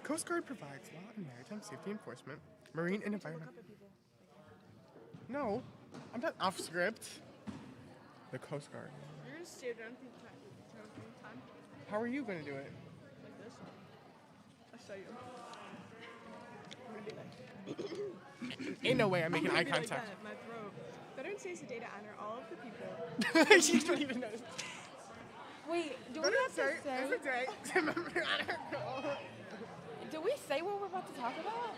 Coast Guard provides law and maritime safety enforcement, marine and environment. No, I'm not off script. The Coast Guard. You're gonna stay down time. How are you going to do it? Like this. I'll show you. I'm gonna do that. Ain't no way I'm making eye Like contact. that, my throat. Better and Safe Today to honor all of the people. She don't even know. Wait, do we Better have to say, say? it's a day to remember on her goal. Do we say what we're about to talk about?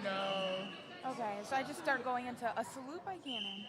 No. Okay, so I just start going into a salute by Cannon.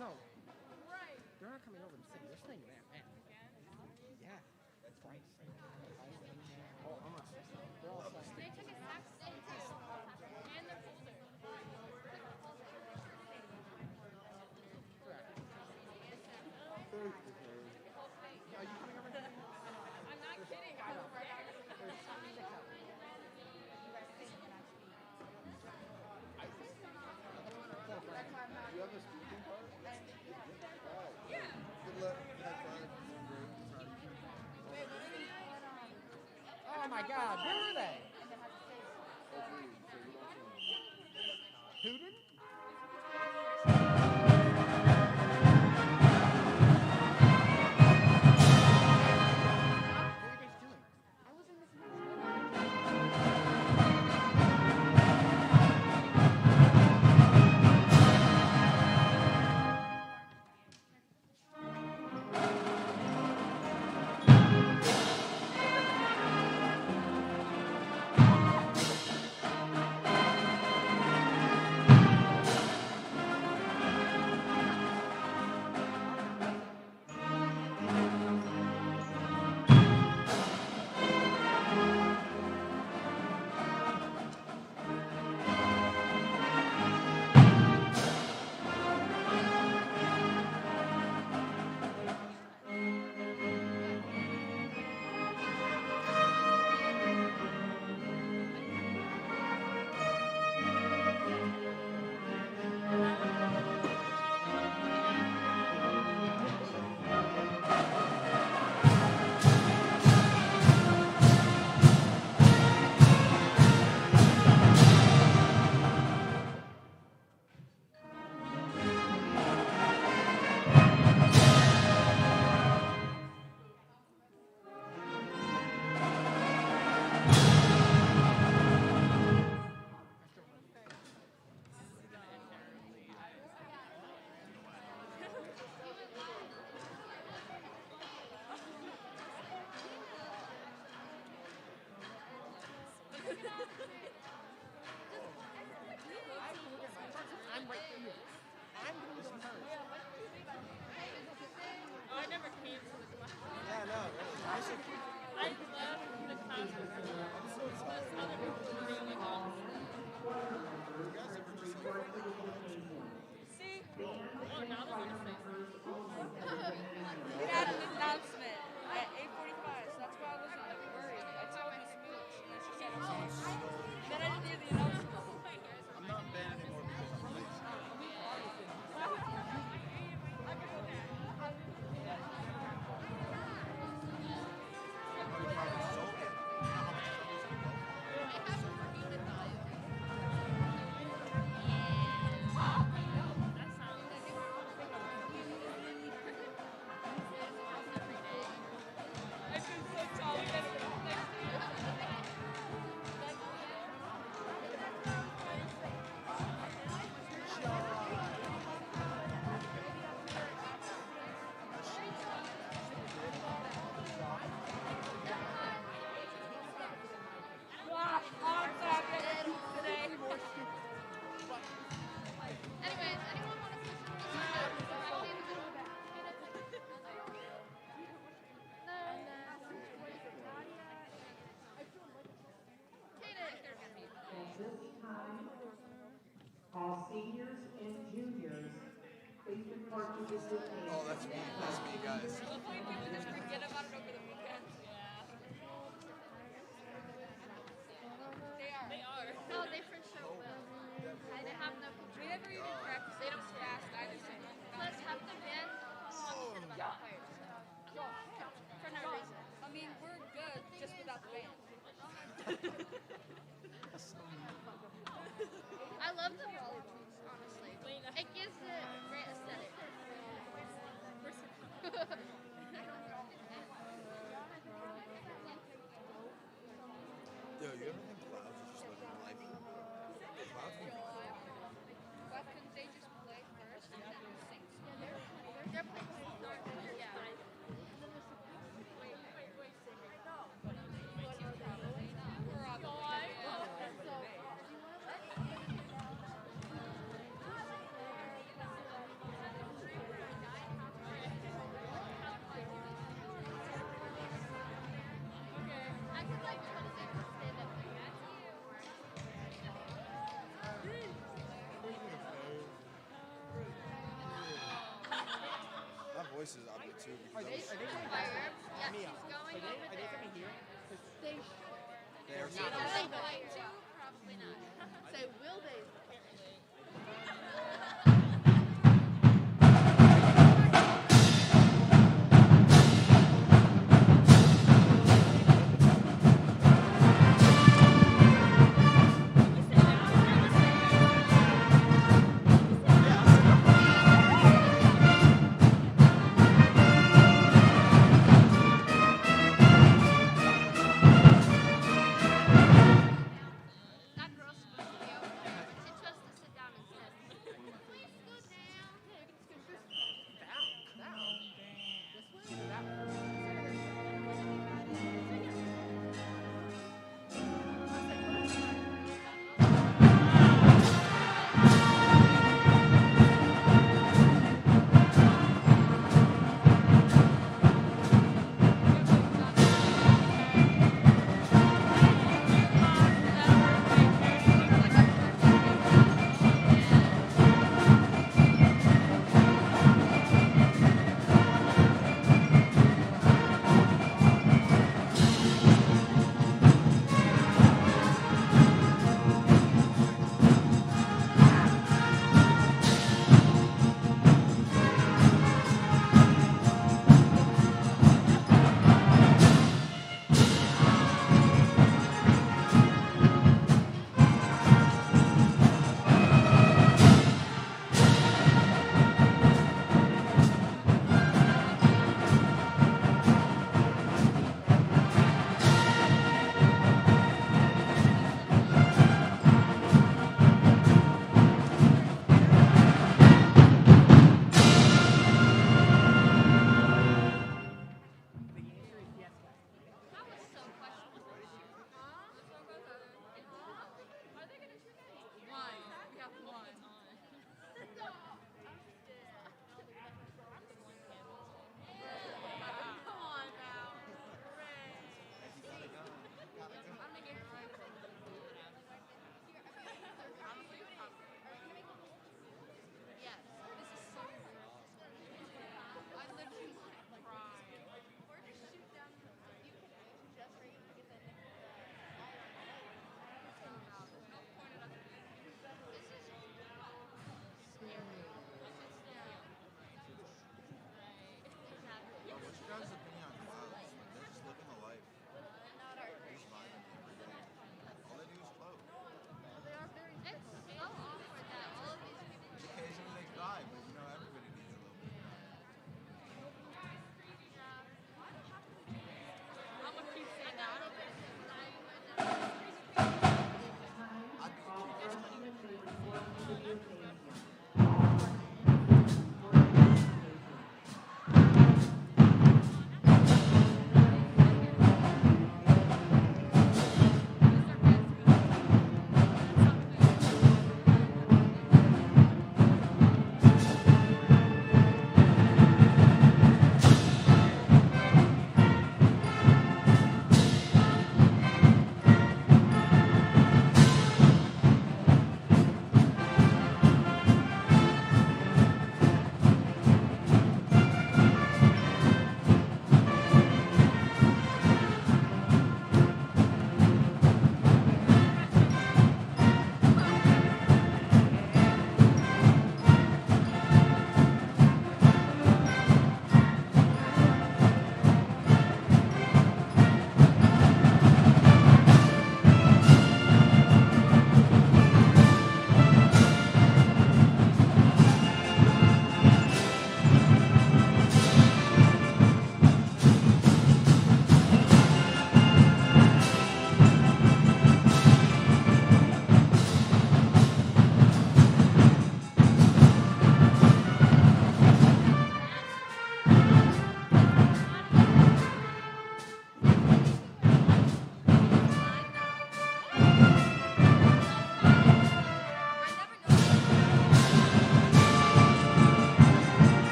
No. They're not coming over to city. They're staying there, man. Yeah, that's right. Oh, they're all set. They took his taxes and their folder. Are you coming over here? I'm not kidding. I was right there. You have a speaking part? Yeah. Good luck. Have fun. Oh my God, where were they? Who didn't? I'm right here. I'm going to go first. came to the class. Yeah, no, really. You should, I left the class because other people were doing it all. you guys ever just go for like college? See? Oh, now they're gonna say We had an announcement at 8:45, so that's why I was worried. I told Miss Mooch, and then she said, okay. And then I didn't hear the announcement. I'm not bad anymore because I'm lazy. I've been so tall. We gotta go next year. Wow, I'm glad we had a today. Anyways, anyone want to switch to All seniors and juniors, please report to this location. Oh, that's me, guys. Hopefully people just forget about it over the weekend. Yeah. They are. No, they for sure will. I have no We never even practiced. They don't fast either. So Plus, half the band talk shit about the players. For no reason. I mean, we're good just without the band. I love the volleyball, honestly. It gives it a great aesthetic. Yo, you ever think clouds are just living life? Clouds would be cool. Why couldn't they just play first and then sing? They're playing yeah. We're obviously. I could like try to stand up like that.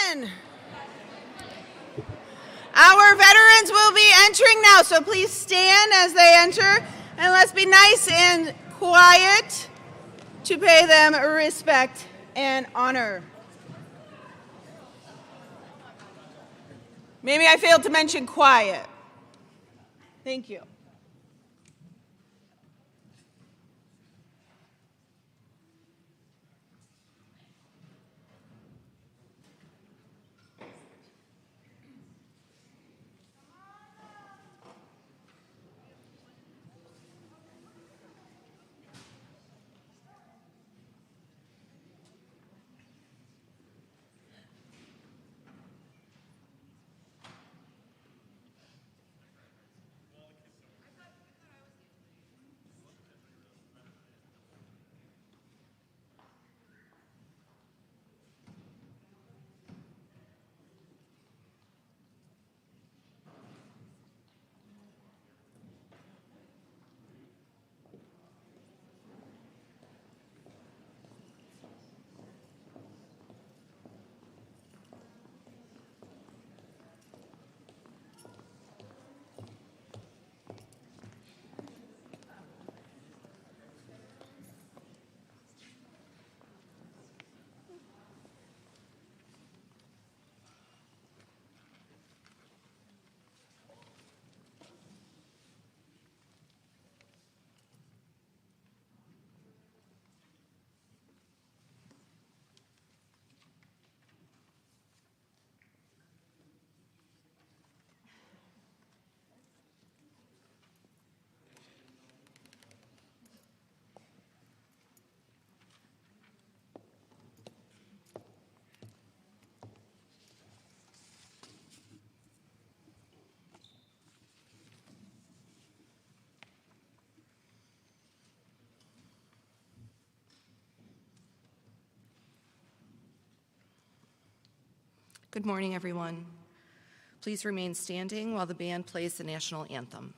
Attention! Our veterans will be entering now, so please stand as they enter, and let's be nice and quiet to pay them respect and honor. Maybe I failed to mention quiet. Thank you. Good morning, everyone. Please remain standing while the band plays the national anthem.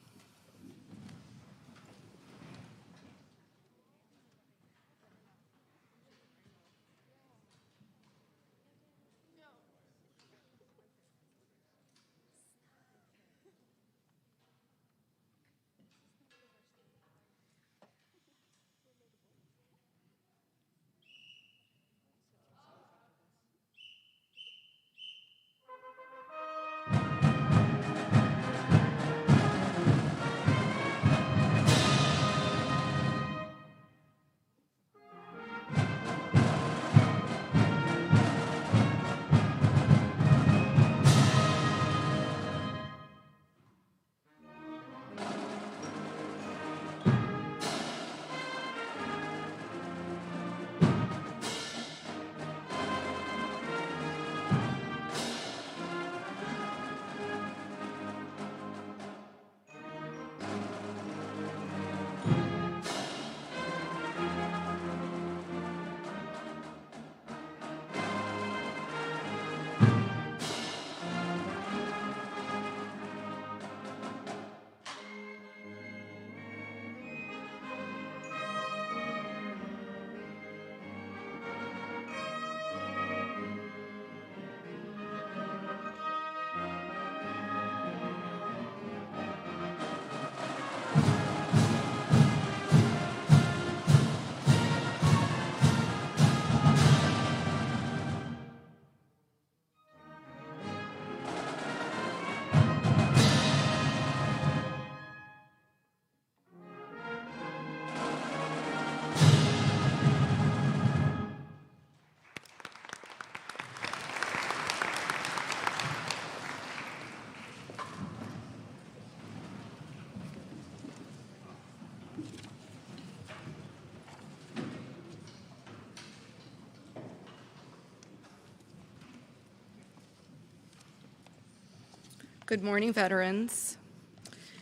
Good morning, veterans,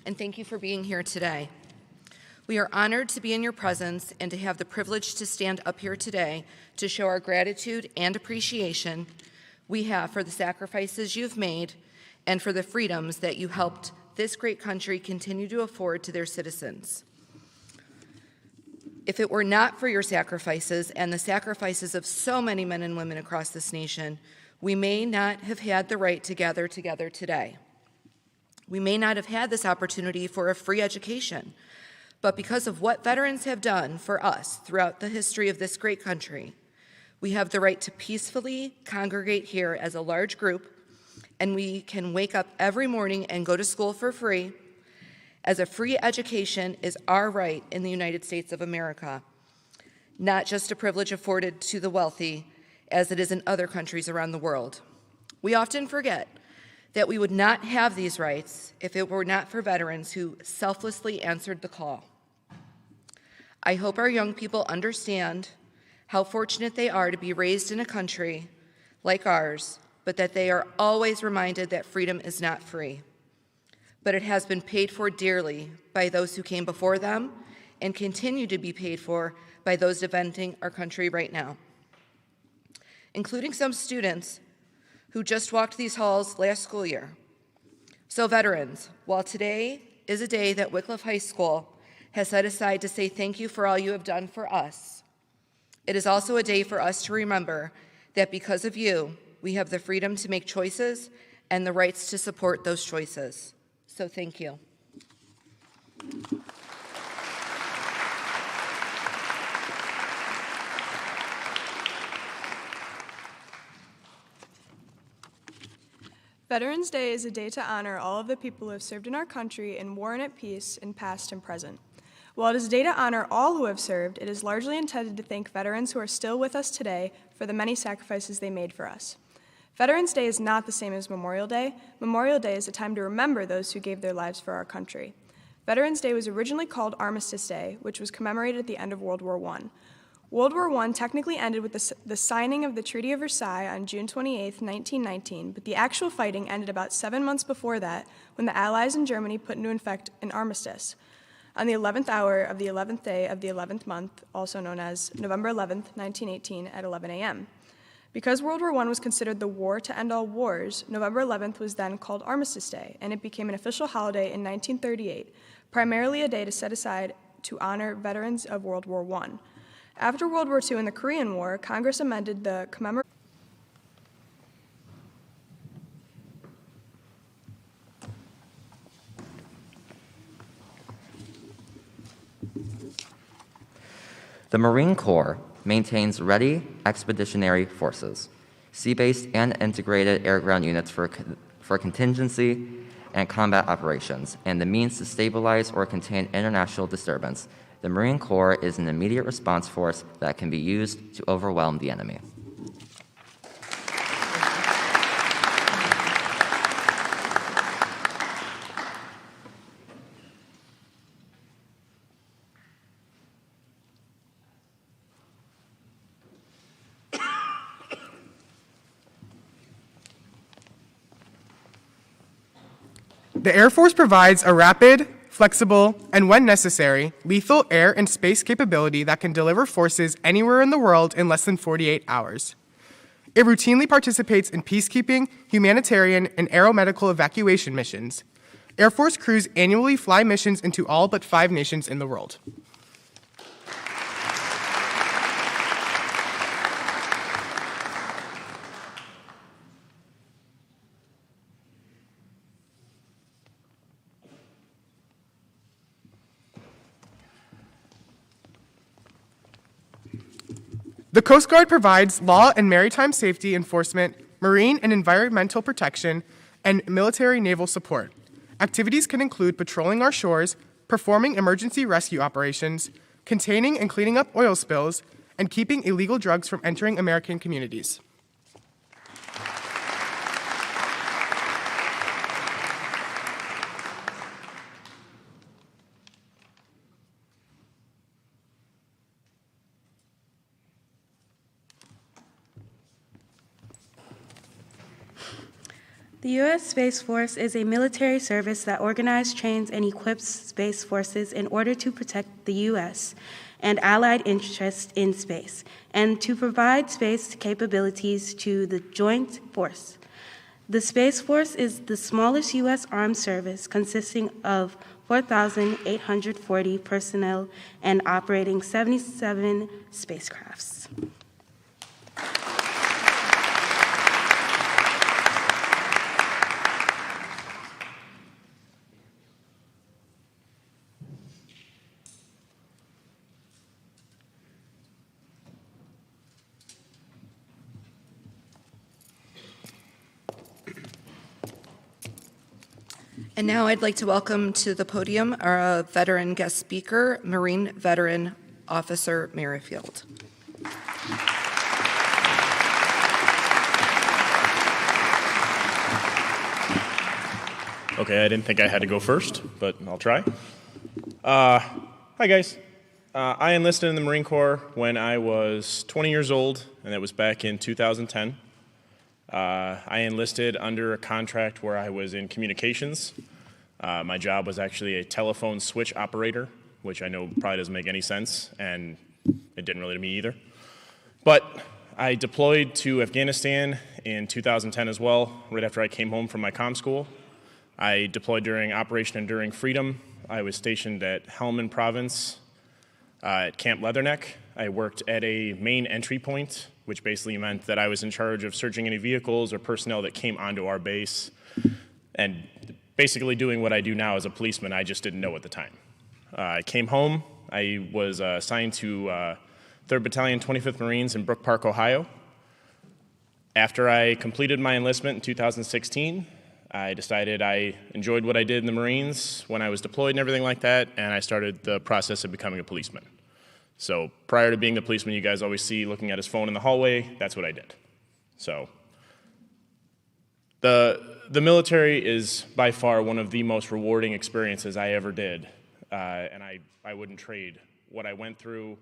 and thank you for being here today. We are honored to be in your presence and to have the privilege to stand up here today to show our gratitude and appreciation we have for the sacrifices you've made and for the freedoms that you helped this great country continue to afford to their citizens. If it were not for your sacrifices and the sacrifices of so many men and women across this nation, we may not have had the right to gather together today. We may not have had this opportunity for a free education, but because of what veterans have done for us throughout the history of this great country, we have the right to peacefully congregate here as a large group, and we can wake up every morning and go to school for free, as a free education is our right in the United States of America, not just a privilege afforded to the wealthy as it is in other countries around the world. We often forget that we would not have these rights if it were not for veterans who selflessly answered the call. I hope our young people understand how fortunate they are to be raised in a country like ours, but that they are always reminded that freedom is not free. But it has been paid for dearly by those who came before them and continue to be paid for by those defending our country right now, including some students who just walked these halls last school year. So veterans, while today is a day that Wickliffe High School has set aside to say thank you for all you have done for us, it is also a day for us to remember that because of you, we have the freedom to make choices and the rights to support those choices. So thank you. Veterans Day is a day to honor all of the people who have served in our country in war and at peace, in past and present. While it is a day to honor all who have served, it is largely intended to thank veterans who are still with us today for the many sacrifices they made for us. Veterans Day is not the same as Memorial Day. Memorial Day is a time to remember those who gave their lives for our country. Veterans Day was originally called Armistice Day, which was commemorated at the end of World War I. World War I technically ended with the signing of the Treaty of Versailles on June 28, 1919, but the actual fighting ended about 7 months before that when the Allies in Germany put into effect an armistice on the 11th hour of the 11th day of the 11th month, also known as November 11, 1918, at 11 a.m. Because World War I was considered the war to end all wars, November 11th was then called Armistice Day, and it became an official holiday in 1938, primarily a day to set aside to honor veterans of World War I. After World War II and the Korean War, Congress amended the commemoration. The Marine Corps maintains ready expeditionary forces, sea-based and integrated air-ground units for contingency and combat operations, and the means to stabilize or contain international disturbance. The Marine Corps is an immediate response force that can be used to overwhelm the enemy. The Air Force provides a rapid, flexible, and when necessary, lethal air and space capability that can deliver forces anywhere in the world in less than 48 hours. It routinely participates in peacekeeping, humanitarian, and aeromedical evacuation missions. Air Force crews annually fly missions into all but 5 nations in the world. The Coast Guard provides law and maritime safety enforcement, marine and environmental protection, and military naval support. Activities can include patrolling our shores, performing emergency rescue operations, containing and cleaning up oil spills, and keeping illegal drugs from entering American communities. The U.S. Space Force is a military service that organizes, trains, and equips space forces in order to protect the U.S. and allied interests in space, and to provide space capabilities to the joint force. The Space Force is the smallest U.S. armed service, consisting of 4,840 personnel and operating 77 spacecrafts. And now I'd like to welcome to the podium our veteran guest speaker, Marine veteran Officer Merrifield. Okay, I didn't think I had to go first, but I'll try. Hi, guys. I enlisted in the Marine Corps when I was 20 years old, and that was back in 2010. I enlisted under a contract where I was in communications. My job was actually a telephone switch operator, which I know probably doesn't make any sense, and it didn't really to me either. But I deployed to Afghanistan in 2010 as well, right after I came home from my comm school. I deployed during Operation Enduring Freedom. I was stationed at Helmand Province at Camp Leatherneck. I worked at a main entry point, which basically meant that I was in charge of searching any vehicles or personnel that came onto our base, and basically doing what I do now as a policeman. I just didn't know at the time. I came home. I was assigned to 3rd Battalion, 25th Marines in Brook Park, Ohio. After I completed my enlistment in 2016, I decided I enjoyed what I did in the Marines when I was deployed and everything like that, and I started the process of becoming a policeman. So prior to being the policeman you guys always see looking at his phone in the hallway, that's what I did. So the military is by far one of the most rewarding experiences I ever did, and I wouldn't trade what I went through,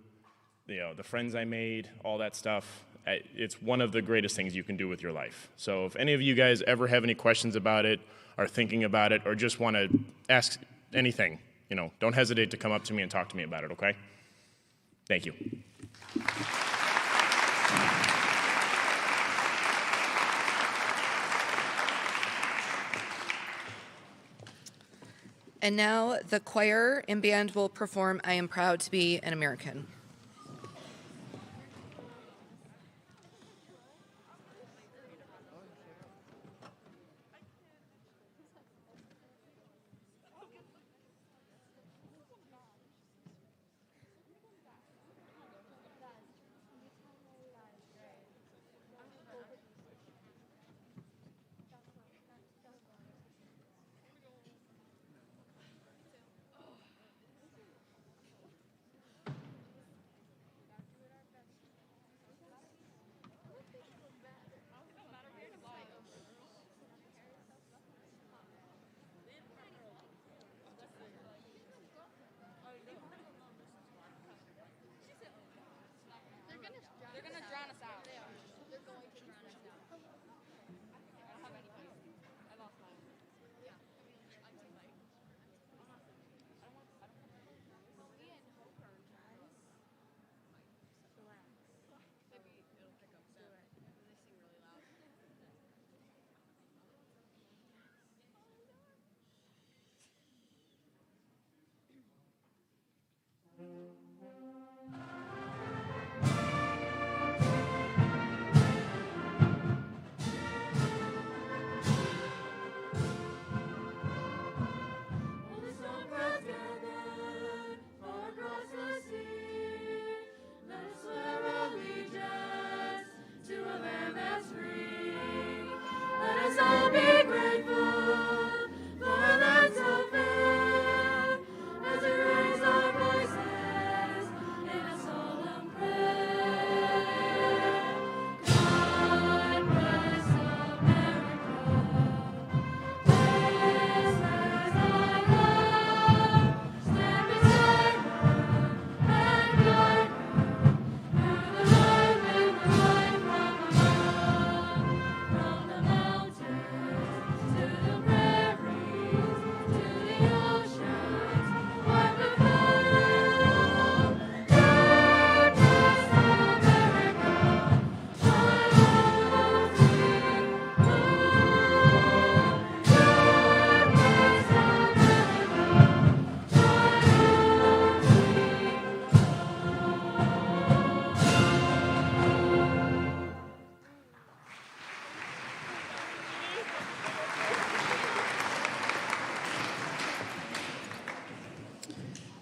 the friends I made, all that stuff. It's one of the greatest things you can do with your life. So if any of you guys ever have any questions about it, are thinking about it, or just want to ask anything, don't hesitate to come up to me and talk to me about it, okay? Thank you. And now the choir and band will perform I Am Proud to Be an American. They're gonna drown us out. They are. They're going to drown us out. I don't have any place. I lost mine. Yeah. I mean, like, I don't want. Me and Hope are guys. Relax. Maybe it'll pick up soon. They sing really loud.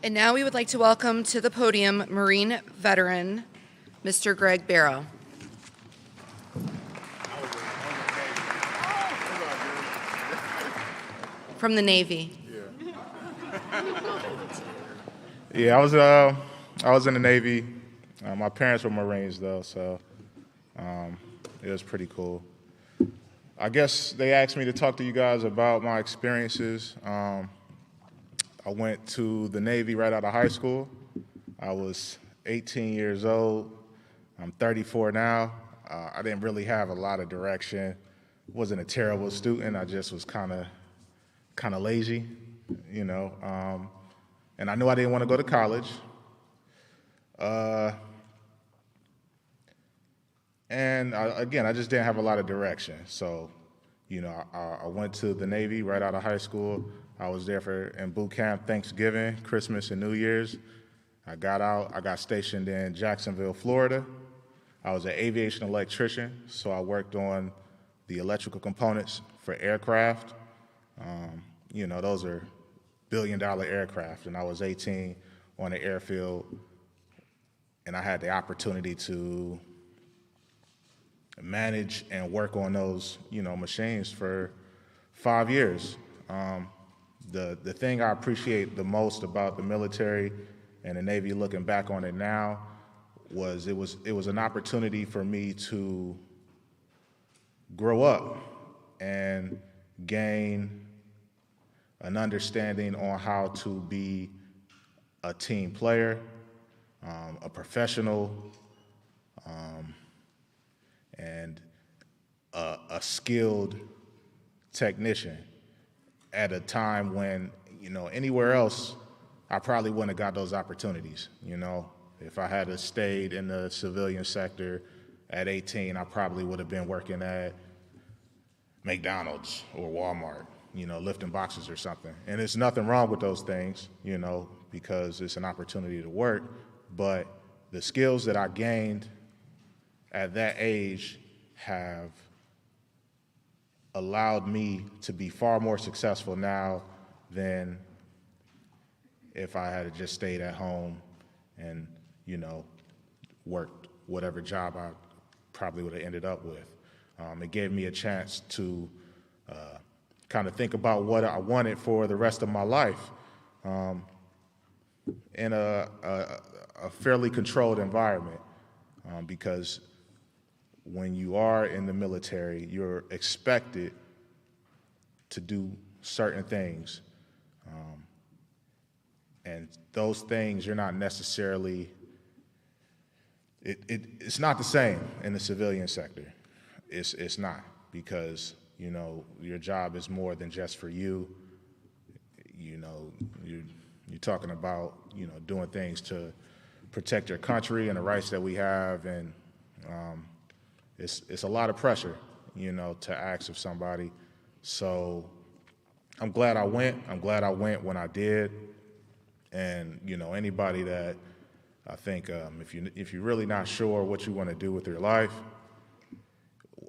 And now we would like to welcome to the podium Marine veteran, Mr. Greg Barrow. from the Navy. Yeah, I was in the Navy. My parents were Marines though, so it was pretty cool. I guess they asked me to talk to you guys about my experiences. I went to the Navy right out of high school. I was 18 years old. I'm 34 now. I didn't really have a lot of direction. Wasn't a terrible student. I just was kind of lazy, you know. And I knew I didn't want to go to college. Again, I just didn't have a lot of direction. So, you know, I went to the Navy right out of high school. I was there in boot camp Thanksgiving, Christmas, and New Year's. I got out. I got stationed in Jacksonville, Florida. I was an aviation electrician, so I worked on the electrical components for aircraft. You know, those are billion-dollar aircraft, and I was 18 on the airfield, and I had the opportunity to manage and work on those, you know, machines for 5 years. The thing I appreciate the most about the military and the Navy, looking back on it now, was it was an opportunity for me to grow up and gain an understanding on how to be a team player, a professional, and a skilled technician at a time when, you know, anywhere else, I probably wouldn't have got those opportunities. You know, if I had stayed in the civilian sector at 18, I probably would have been working at McDonald's or Walmart, you know, lifting boxes or something. And there's nothing wrong with those things, you know, because it's an opportunity to work. But the skills that I gained at that age have allowed me to be far more successful now than if I had just stayed at home and, you know, worked whatever job I probably would have ended up with. It gave me a chance to kind of think about what I wanted for the rest of my life in a fairly controlled environment, because when you are in the military, you're expected to do certain things. And those things you're not necessarily, it's not the same in the civilian sector. It's not, because, you know, your job is more than just for you. You know, you're talking about, you know, doing things to protect your country and the rights that we have, and it's a lot of pressure, you know, to ask of somebody. So I'm glad I went. I'm glad I went when I did. And, you know, anybody that I think if you're really not sure what you want to do with your life,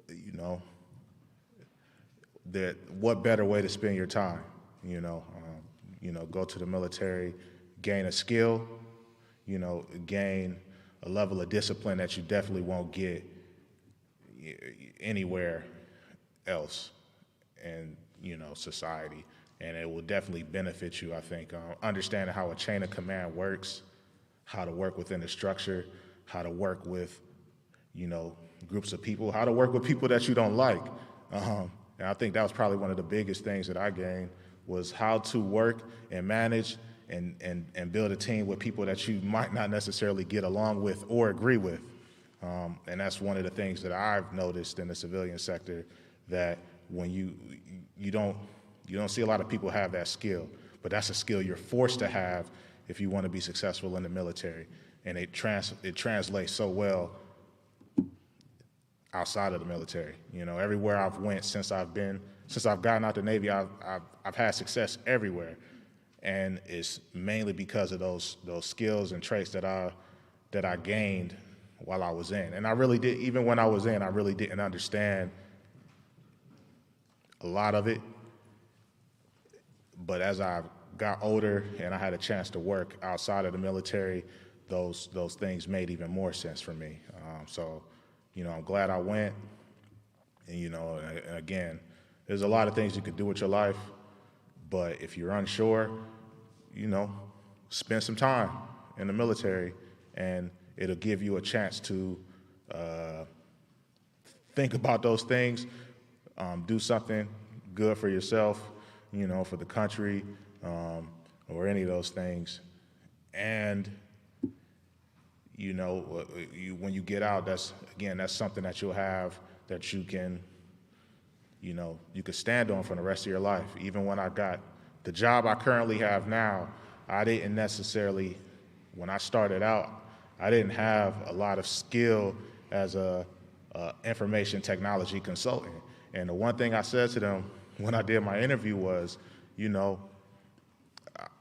you know, that what better way to spend your time? You know, go to the military, gain a skill, you know, gain a level of discipline that you definitely won't get anywhere else in, you know, society. And it will definitely benefit you, I think, understanding how a chain of command works, how to work within the structure, how to work with, you know, groups of people, how to work with people that you don't like. And I think that was probably one of the biggest things that I gained, was how to work and manage and build a team with people that you might not necessarily get along with or agree with. And that's one of the things that I've noticed in the civilian sector, that when you don't see a lot of people have that skill, but that's a skill you're forced to have if you want to be successful in the military. And it translates so well outside of the military. You know, everywhere I've went since I've gotten out the Navy, I've had success everywhere. And it's mainly because of those skills and traits that I gained while I was in. And I really did, even when I was in, I really didn't understand a lot of it. But as I got older and I had a chance to work outside of the military, those things made even more sense for me. So, you know, I'm glad I went. And, you know, again, there's a lot of things you could do with your life, But if you're unsure, you know, spend some time in the military, and it'll give you a chance to think about those things, do something good for yourself, you know, for the country, or any of those things. And, you know, when you get out, that's something that you'll have that you can, you know, you could stand on for the rest of your life. Even when I got the job I currently have now, I didn't necessarily, when I started out, I didn't have a lot of skill as a information technology consultant. And the one thing I said to them when I did my interview was, you know,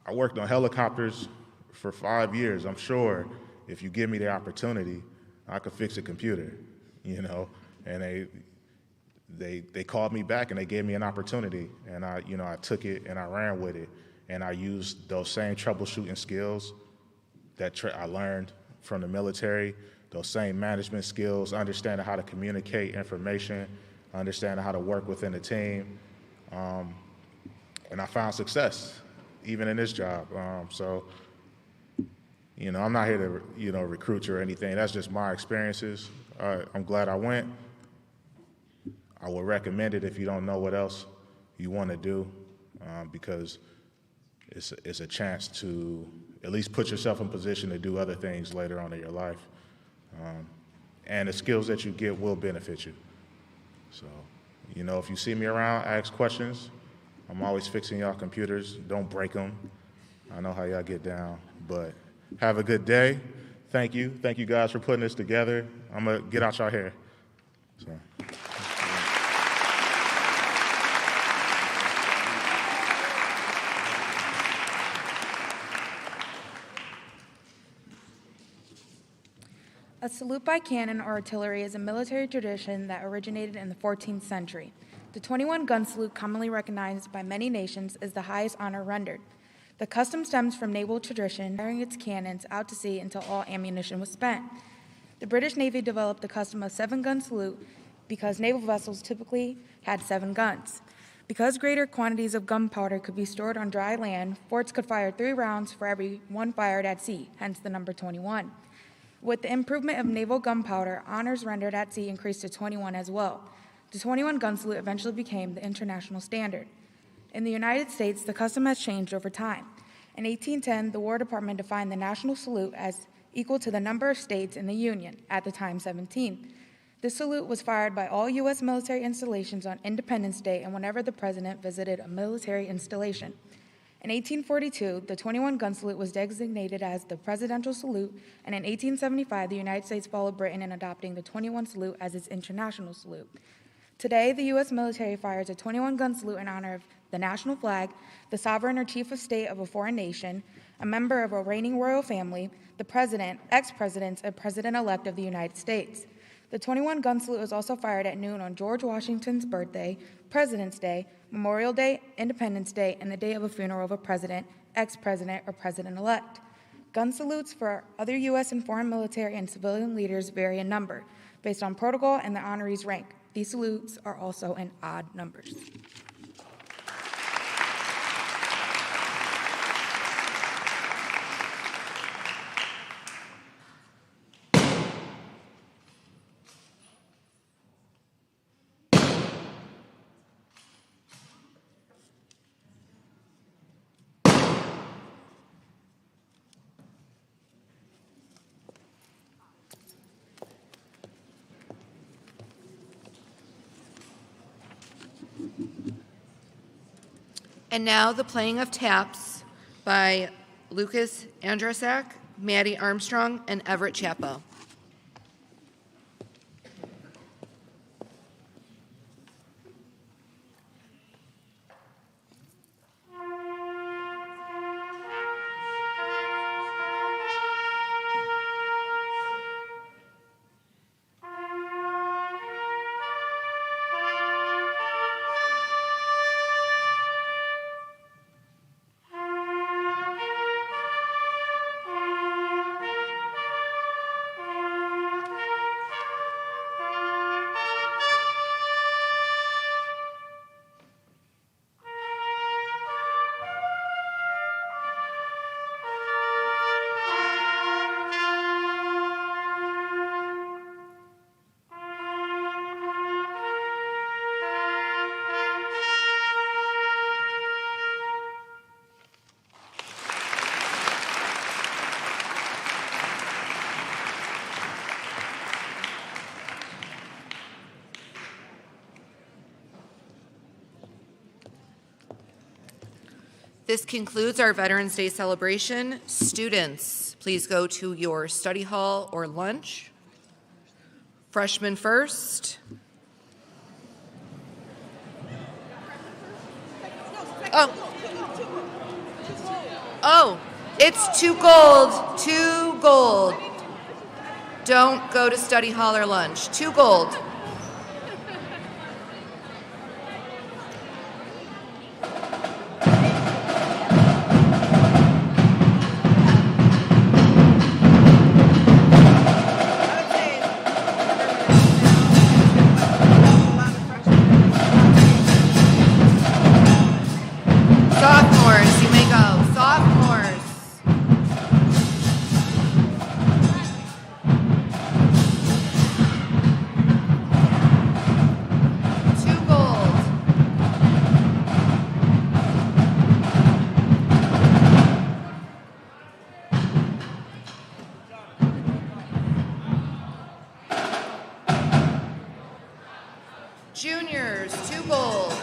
I worked on helicopters for 5 years. I'm sure if you give me the opportunity, I could fix a computer, you know. And they called me back and they gave me an opportunity, and I took it and I ran with it, and I used those same troubleshooting skills that I learned from the military, those same management skills, understanding how to communicate information, understanding how to work within a team, and I found success even in this job. So, you know, I'm not here to, you know, recruit you or anything. That's just my experiences. I'm glad I went. I would recommend it if you don't know what else you want to do, because it's a chance to at least put yourself in position to do other things later on in your life. And the skills that you get will benefit you. So, you know, if you see me around, ask questions. I'm always fixing y'all computers. Don't break them. I know how y'all get down. But have a good day. Thank you. Thank you guys for putting this together. I'm going to get out y'all hair. So. A salute by cannon or artillery is a military tradition that originated in the 14th century. The 21-gun salute, commonly recognized by many nations, is the highest honor rendered. The custom stems from naval tradition, firing its cannons out to sea until all ammunition was spent. The British Navy developed the custom of 7-gun salute because naval vessels typically had 7 guns. Because greater quantities of gunpowder could be stored on dry land, forts could fire 3 rounds for every 1 fired at sea, hence the number 21. With the improvement of naval gunpowder, honors rendered at sea increased to 21 as well. The 21-gun salute eventually became the international standard. In the United States, the custom has changed over time. In 1810, the War Department defined the national salute as equal to the number of states in the Union, at the time 17. This salute was fired by all U.S. military installations on Independence Day and whenever the president visited a military installation. In 1842, the 21-gun salute was designated as the presidential salute, and in 1875, the United States followed Britain in adopting the 21 salute as its international salute. Today, the U.S. military fires a 21-gun salute in honor of the national flag, the sovereign or chief of state of a foreign nation, a member of a reigning royal family, the president, ex-presidents, and president-elect of the United States. The 21-gun salute was also fired at noon on George Washington's birthday, President's Day, Memorial Day, Independence Day, and the day of a funeral of a president, ex-president, or president-elect. Gun salutes for other U.S. and foreign military and civilian leaders vary in number, based on protocol and the honoree's rank. These salutes are also in odd numbers. And now the playing of taps by Lucas Andrasak, Maddie Armstrong, and Everett Chapo. This concludes our Veterans Day celebration. Students, please go to your study hall or lunch. Freshmen first. Oh, it's 2 gold, 2 gold. Don't go to study hall or lunch. 2 gold. Sophomores, you may go. Sophomores. 2 gold. Juniors, 2 gold.